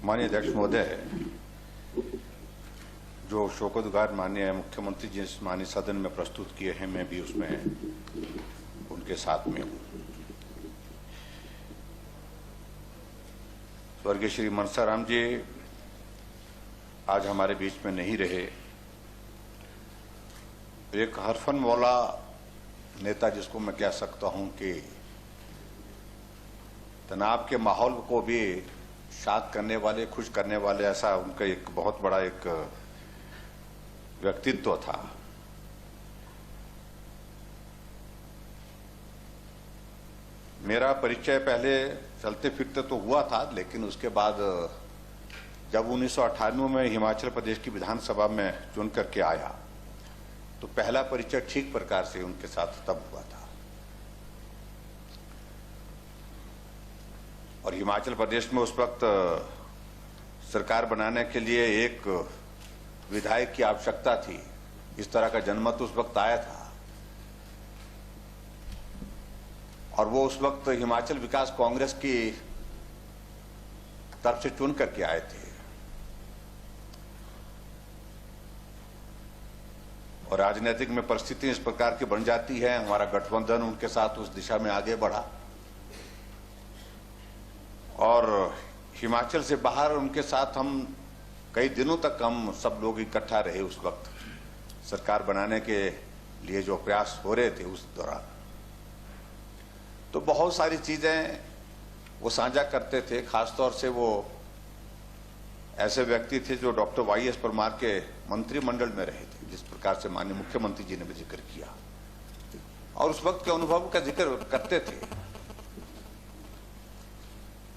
माननीय अध्यक्ष महोदय, जो शोकोद्गार माननीय मुख्यमंत्री जी माननीय सदन में प्रस्तुत किए हैं, मैं भी उसमें उनके साथ में हूं। स्वर्गीय श्री मनसाराम जी आज हमारे बीच में नहीं रहे। एक हरफन मौला नेता, जिसको मैं कह सकता हूं कि तनाव के माहौल को भी शांत करने वाले, खुश करने वाले, ऐसा उनका एक बहुत बड़ा एक व्यक्तित्व था। मेरा परिचय पहले चलते फिरते तो हुआ था, लेकिन उसके बाद जब 1998 में हिमाचल प्रदेश की विधानसभा में चुन करके आया तो पहला परिचय ठीक प्रकार से उनके साथ तब हुआ था। और हिमाचल प्रदेश में उस वक्त सरकार बनाने के लिए एक विधायक की आवश्यकता थी। इस तरह का जनमत उस वक्त आया था और वो उस वक्त हिमाचल विकास कांग्रेस की तरफ से चुन करके आए थे। और राजनीतिक में परिस्थिति इस प्रकार की बन जाती है, हमारा गठबंधन उनके साथ उस दिशा में आगे बढ़ा और हिमाचल से बाहर उनके साथ हम कई दिनों तक हम सब लोग इकट्ठा रहे। उस वक्त सरकार बनाने के लिए जो प्रयास हो रहे थे उस दौरान तो बहुत सारी चीजें वो साझा करते थे। खासतौर से वो ऐसे व्यक्ति थे जो डॉक्टर वाई.एस. परमार के मंत्रिमंडल में रहे थे, जिस प्रकार से माननीय मुख्यमंत्री जी ने भी जिक्र किया और उस वक्त के अनुभव का जिक्र करते थे,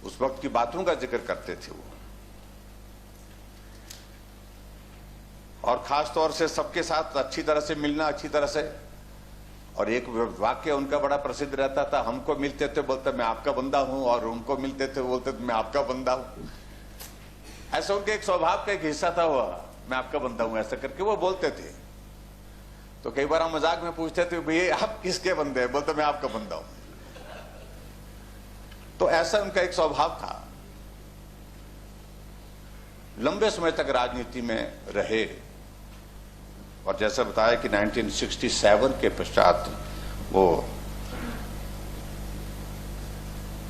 उस वक्त की बातों का जिक्र करते थे वो। और खास तौर से सबके साथ अच्छी तरह से मिलना, अच्छी तरह से। और एक वाक्य उनका बड़ा प्रसिद्ध रहता था, हमको मिलते थे बोलते मैं आपका बंदा हूं, और उनको मिलते थे बोलते मैं आपका बंदा हूं। ऐसा उनके एक स्वभाव का एक हिस्सा था वो, मैं आपका बंदा हूं, ऐसा करके वो बोलते थे। तो कई बार हम मजाक में पूछते थे भैया आप किसके बंदे हैं, बोलते मैं आपका बंदा हूं। तो ऐसा उनका एक स्वभाव था। लंबे समय तक राजनीति में रहे और जैसा बताया कि 1967 के पश्चात वो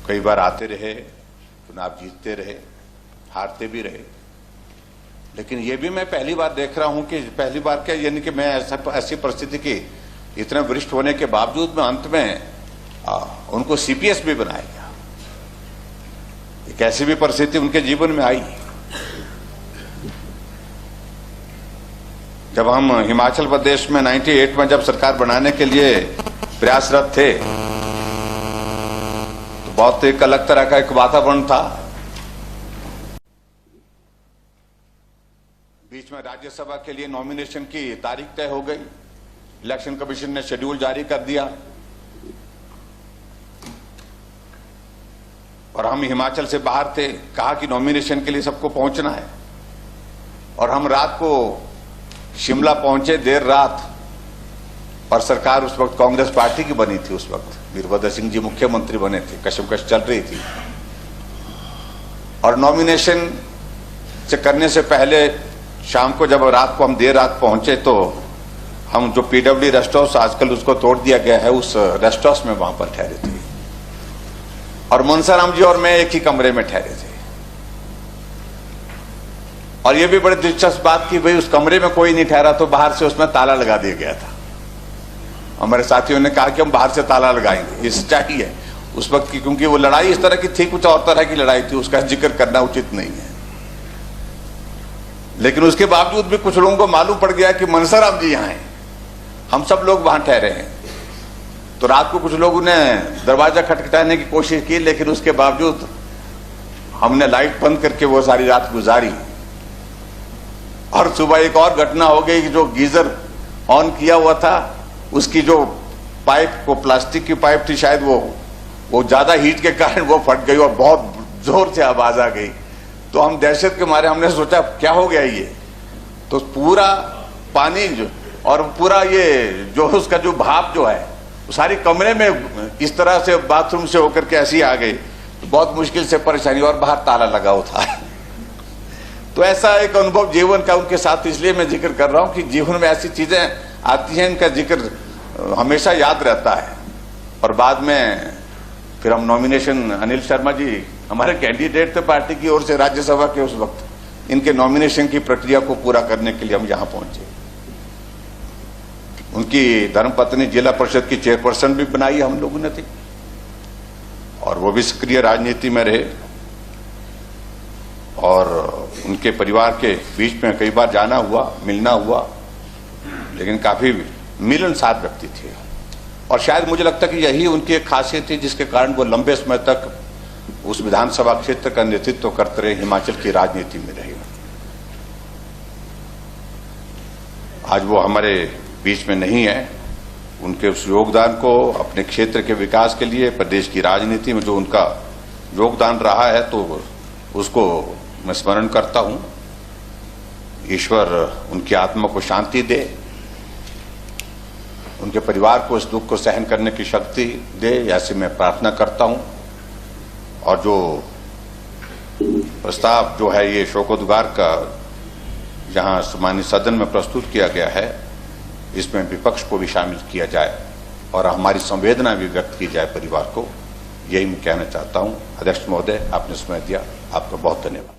कई बार आते रहे, चुनाव जीतते रहे, हारते भी रहे। लेकिन ये भी मैं पहली बार देख रहा हूं कि पहली बार क्या, यानी कि मैं ऐसी परिस्थिति की इतने वरिष्ठ होने के बावजूद में अंत में उनको सीपीएस भी बनाया गया। एक ऐसी भी परिस्थिति उनके जीवन में आई जब हम हिमाचल प्रदेश में 98 में जब सरकार बनाने के लिए प्रयासरत थे तो बहुत एक अलग तरह का एक वातावरण था। बीच में राज्यसभा के लिए नॉमिनेशन की तारीख तय हो गई, इलेक्शन कमीशन ने शेड्यूल जारी कर दिया और हम हिमाचल से बाहर थे। कहा कि नॉमिनेशन के लिए सबको पहुंचना है और हम रात को शिमला पहुंचे, देर रात। और सरकार उस वक्त कांग्रेस पार्टी की बनी थी। उस वक्त वीरभद्र सिंह जी मुख्यमंत्री बने थे, कशमकश चल रही थी। और नॉमिनेशन से करने से पहले शाम को जब रात को हम देर रात पहुंचे तो हम जो पीडब्ल्यू रेस्ट हाउस आजकल उसको तोड़ दिया गया है, उस रेस्ट हाउस में वहां पर ठहरे थे और मनसाराम जी और मैं एक ही कमरे में ठहरे थे। और यह भी बड़ी दिलचस्प बात कि भाई उस कमरे में कोई नहीं ठहरा तो बाहर से उसमें ताला लगा दिया गया था। हमारे साथियों ने कहा कि हम बाहर से ताला लगाएंगे, ये सच्चाई है उस वक्त की, क्योंकि वो लड़ाई इस तरह की थी, कुछ और तरह की लड़ाई थी, उसका जिक्र करना उचित नहीं है। लेकिन उसके बावजूद भी कुछ लोगों को मालूम पड़ गया कि मनसाराम जी यहां हैं, हम सब लोग वहां ठहरे हैं। तो रात को कुछ लोगों ने दरवाजा खटखटाने की कोशिश की, लेकिन उसके बावजूद हमने लाइट बंद करके वो सारी रात गुजारी। और सुबह एक और घटना हो गई कि जो गीजर ऑन किया हुआ था उसकी जो पाइप, वो प्लास्टिक की पाइप थी शायद, वो ज्यादा हीट के कारण वो फट गई और बहुत जोर से आवाज आ गई। तो हम दहशत के मारे हमने सोचा क्या हो गया ये। तो पूरा पानी जो और पूरा ये जो उसका जो भाप जो है सारी कमरे में इस तरह से बाथरूम से होकर के ऐसी आ गई। तो बहुत मुश्किल से परेशानी, और बाहर ताला लगा हुआ था तो ऐसा एक अनुभव जीवन का उनके साथ इसलिए मैं जिक्र कर रहा हूं कि जीवन में ऐसी चीजें आती हैं, इनका जिक्र हमेशा याद रहता है। और बाद में फिर हम नॉमिनेशन, अनिल शर्मा जी हमारे कैंडिडेट थे पार्टी की ओर से राज्यसभा के उस वक्त, इनके नॉमिनेशन की प्रक्रिया को पूरा करने के लिए हम यहां पहुंचे। उनकी धर्मपत्नी जिला परिषद की चेयरपर्सन भी बनाई हम लोगों ने थी, और वो भी सक्रिय राजनीति में रहे। और उनके परिवार के बीच में कई बार जाना हुआ, मिलना हुआ, लेकिन काफी मिलनसार व्यक्ति थे। और शायद मुझे लगता है कि यही उनकी एक खासियत थी जिसके कारण वो लंबे समय तक उस विधानसभा क्षेत्र का नेतृत्व करते रहे, हिमाचल की राजनीति में रहे। आज वो हमारे बीच में नहीं है। उनके उस योगदान को अपने क्षेत्र के विकास के लिए, प्रदेश की राजनीति में जो उनका योगदान रहा है, तो उसको मैं स्मरण करता हूं। ईश्वर उनकी आत्मा को शांति दे, उनके परिवार को इस दुख को सहन करने की शक्ति दे, ऐसे मैं प्रार्थना करता हूं। और जो प्रस्ताव जो है ये शोकोद्गार का जहां सम्मानित सदन में प्रस्तुत किया गया है, इसमें विपक्ष को भी शामिल किया जाए और हमारी संवेदना भी व्यक्त की जाए परिवार को, यही मैं कहना चाहता हूं। अध्यक्ष महोदय, आपने समय दिया, आपका बहुत धन्यवाद।